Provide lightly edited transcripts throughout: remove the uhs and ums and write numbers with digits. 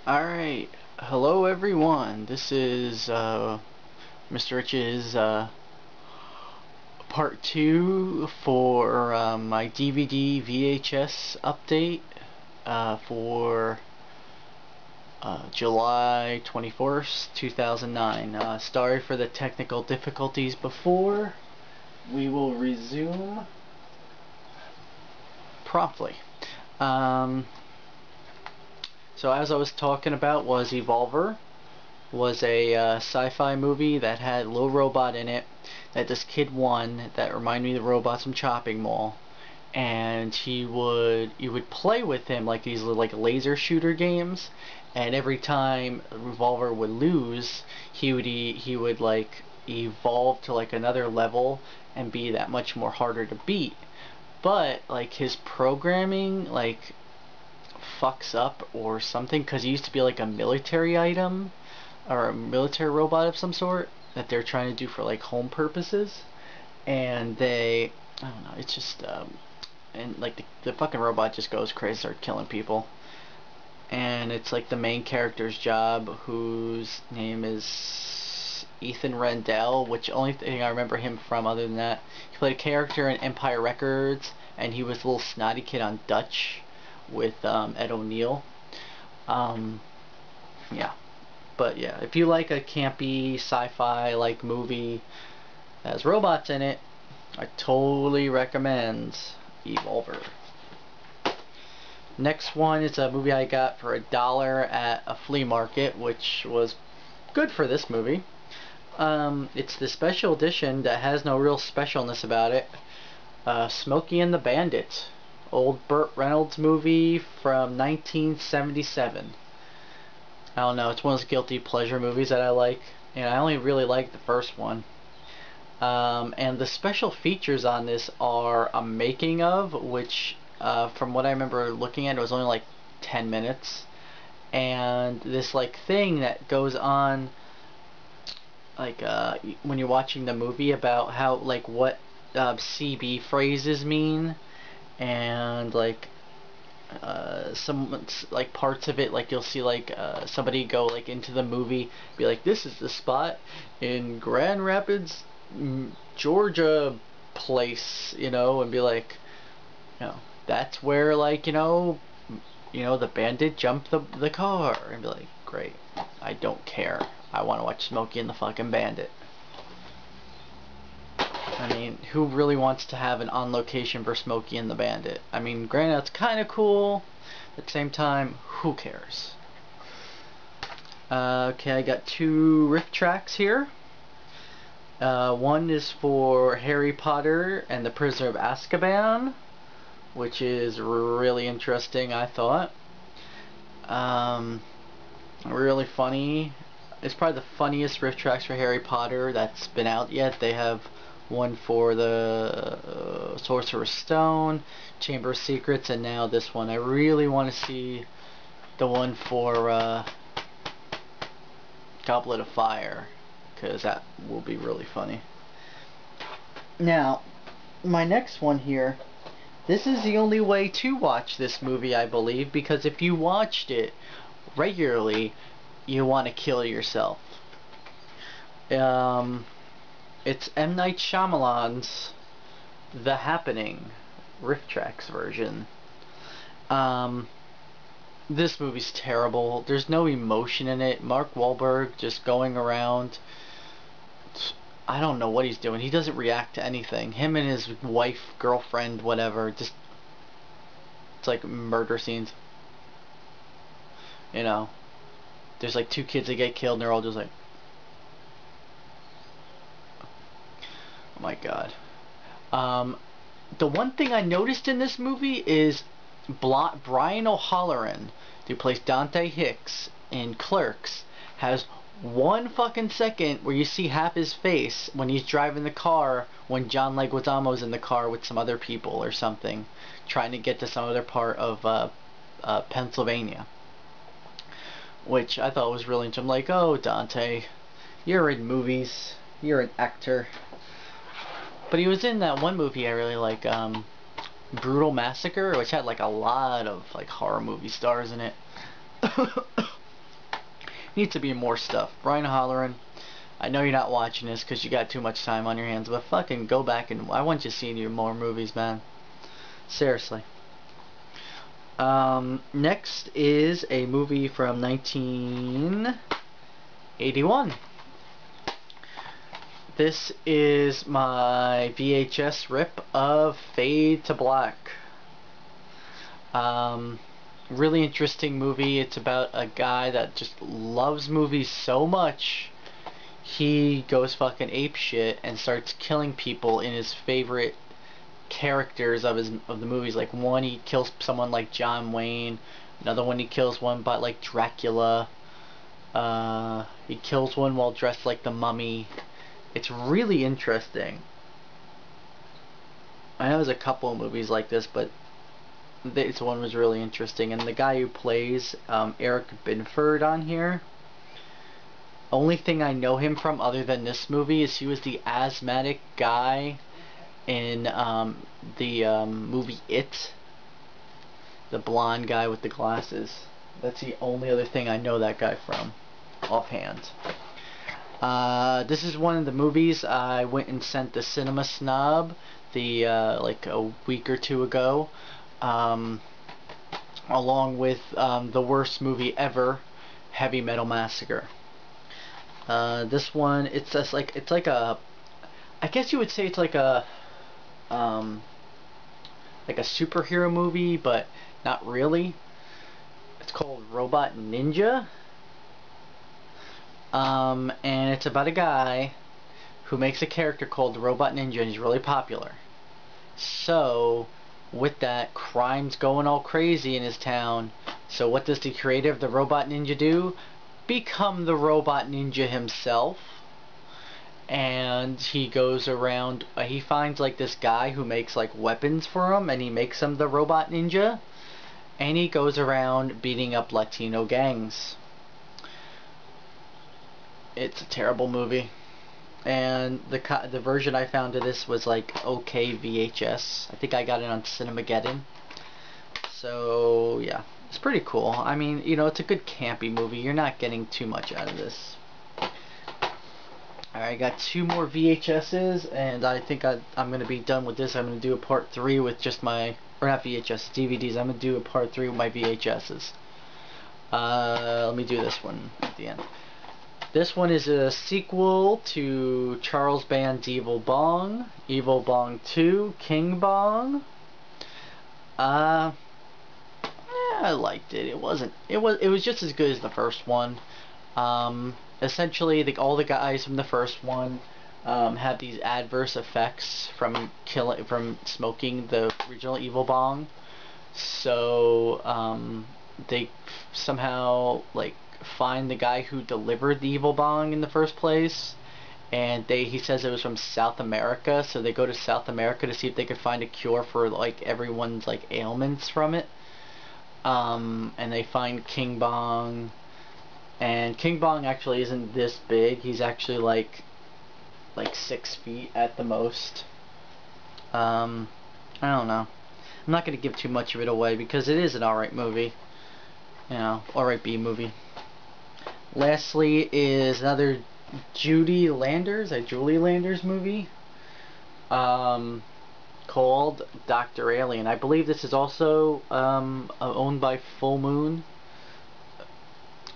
Alright, hello everyone. This is Mr. Rich's part 2 for my DVD VHS update for July 21st, 2009. Sorry for the technical difficulties before. We will resume promptly. So as I was talking about, was Evolver, was a sci-fi movie that had a little robot in it that this kid won that reminded me of the robots from Chopping Mall, and you would play with him like these like laser shooter games, and every time Revolver would lose, he would like evolve to like another level and be that much more harder to beat. But like his programming like fucks up or something, because he used to be like a military item or a military robot of some sort that they're trying to do for like home purposes, and I don't know, it's just and like the fucking robot just goes crazy, start killing people, and it's like the main character's job, whose name is Ethan Rendell, which only thing I remember him from other than that, he played a character in Empire Records, and he was a little snotty kid on Dutch with Ed O'Neill. Yeah, but yeah, if you like a campy sci-fi like movie that has robots in it, I totally recommend Evolver. Next one is a movie I got for $1 at a flea market, which was good for this movie. It's the special edition that has no real specialness about it. Smokey and the Bandit. Old Burt Reynolds movie from 1977. I don't know, it's one of those guilty pleasure movies that I like, and I only really like the first one. And the special features on this are a making of, which from what I remember looking at, it was only like 10 minutes, and this like thing that goes on like when you're watching the movie about how like what CB phrases mean, and like some like parts of it, like you'll see like somebody go like into the movie, be like, this is the spot in Grand Rapids, Georgia place, you know, and be like, you know, that's where like, you know, the bandit jumped the car, and be like, great, I don't care, I want to watch Smokey and the fucking Bandit. I mean, who really wants to have an on location for Smokey and the Bandit? I mean, granted, it's kind of cool. At the same time, who cares? Okay, I got 2 riff tracks here. One is for Harry Potter and the Prisoner of Azkaban, which is really interesting, I thought. Really funny. It's probably the funniest riff tracks for Harry Potter that's been out yet. They have one for the Sorcerer's Stone, Chamber of Secrets, and now this one. I really want to see the one for Goblet of Fire, because that will be really funny. Now, my next one here, this is the only way to watch this movie, I believe, because if you watched it regularly, you want to kill yourself. It's M. Night Shyamalan's The Happening riff tracks version. This movie's terrible. There's no emotion in it. Mark Wahlberg just going around, I don't know what he's doing. He doesn't react to anything. Him and his wife, girlfriend, whatever, just, it's like murder scenes. You know, there's like 2 kids that get killed, and they're all just like, oh my god. The one thing I noticed in this movie is Brian O'Halloran, who plays Dante Hicks in Clerks, has 1 fucking second where you see half his face when he's driving the car, when John Leguizamo's in the car with some other people or something, trying to get to some other part of Pennsylvania. Which I thought was really interesting. I'm like, oh, Dante, you're in movies, you're an actor. But he was in that one movie I really like, Brutal Massacre, which had like a lot of like horror movie stars in it. Needs to be more stuff. Brian Halloran, I know you're not watching this because you got too much time on your hands, but fucking go back and I want you seeing you more movies, man. Seriously. Next is a movie from 1981. This is my VHS rip of Fade to Black. Really interesting movie. It's about a guy that just loves movies so much he goes fucking apeshit and starts killing people in his favorite characters of the movies. Like one, he kills someone like John Wayne. Another one, he kills one but like Dracula. He kills one while dressed like the Mummy. It's really interesting. I know there's a couple of movies like this, but this one was really interesting. And the guy who plays Eric Binford on here, only thing I know him from other than this movie is he was the asthmatic guy in the movie It. The blonde guy with the glasses. That's the only other thing I know that guy from, offhand. This is one of the movies I went and sent the Cinema Snob like a week or two ago, along with the worst movie ever, Heavy Metal Massacre. This one, it's just like a, I guess you would say it's like a superhero movie, but not really. It's called Robot Ninja. And it's about a guy who makes a character called the Robot Ninja, and he's really popular. So, with that, crime's going all crazy in his town. So what does the creator of the Robot Ninja do? Become the Robot Ninja himself. And he goes around, he finds like this guy who makes like weapons for him, and he makes him the Robot Ninja. And he goes around beating up Latino gangs. It's a terrible movie, and the version I found of this was like okay VHS. I think I got it on Cinemageddon. So yeah, it's pretty cool. I mean, you know, it's a good campy movie. You're not getting too much out of this. Alright, I got 2 more VHSs, and I think I'm gonna be done with this. I'm gonna do a part 3 with just my, or not VHS, DVDs. I'm gonna do a part 3 with my VHSs. Let me do this one at the end. This one is a sequel to Charles Band's Evil Bong 2, King Bong. Yeah, I liked it. It was just as good as the first one. Essentially, all the guys from the first one had these adverse effects from smoking the original Evil Bong. So they somehow like find the guy who delivered the Evil Bong in the first place, and he says it was from South America, so they go to South America to see if they could find a cure for like everyone's like ailments from it. And they find King Bong, and King Bong actually isn't this big. He's actually like 6 feet at the most. I don't know. I'm not gonna give too much of it away because it is an alright movie. You know, alright B movie. Lastly is another Julie Landers movie called Dr. Alien. I believe this is also owned by Full Moon.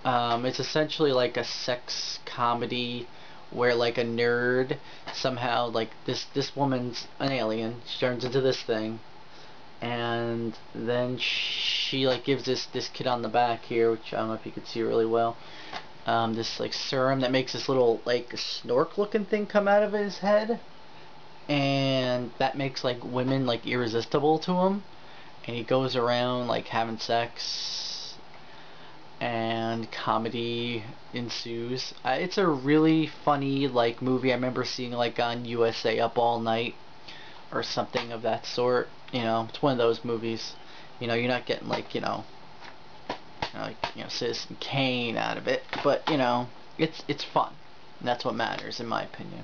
It's essentially like a sex comedy where like a nerd somehow, like this woman's an alien, she turns into this thing, and then she like gives this kid on the back here, which I don't know if you can see really well, this like serum that makes this little like snork looking thing come out of his head, and that makes like women like irresistible to him, and he goes around like having sex, and comedy ensues. It's a really funny like movie. I remember seeing like on USA Up All Night or something of that sort. You know, it's one of those movies. You know, you're not getting like Citizen Kane out of it, but you know, it's fun. And that's what matters in my opinion.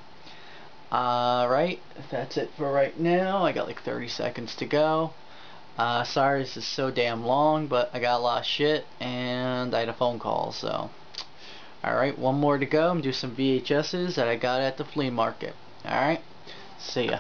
Right, that's it for right now. I got like 30 seconds to go. Sorry this is so damn long, but I got a lot of shit and I had a phone call, so Alright, one more to go. I'm do some VHSs that I got at the flea market. Alright, see ya.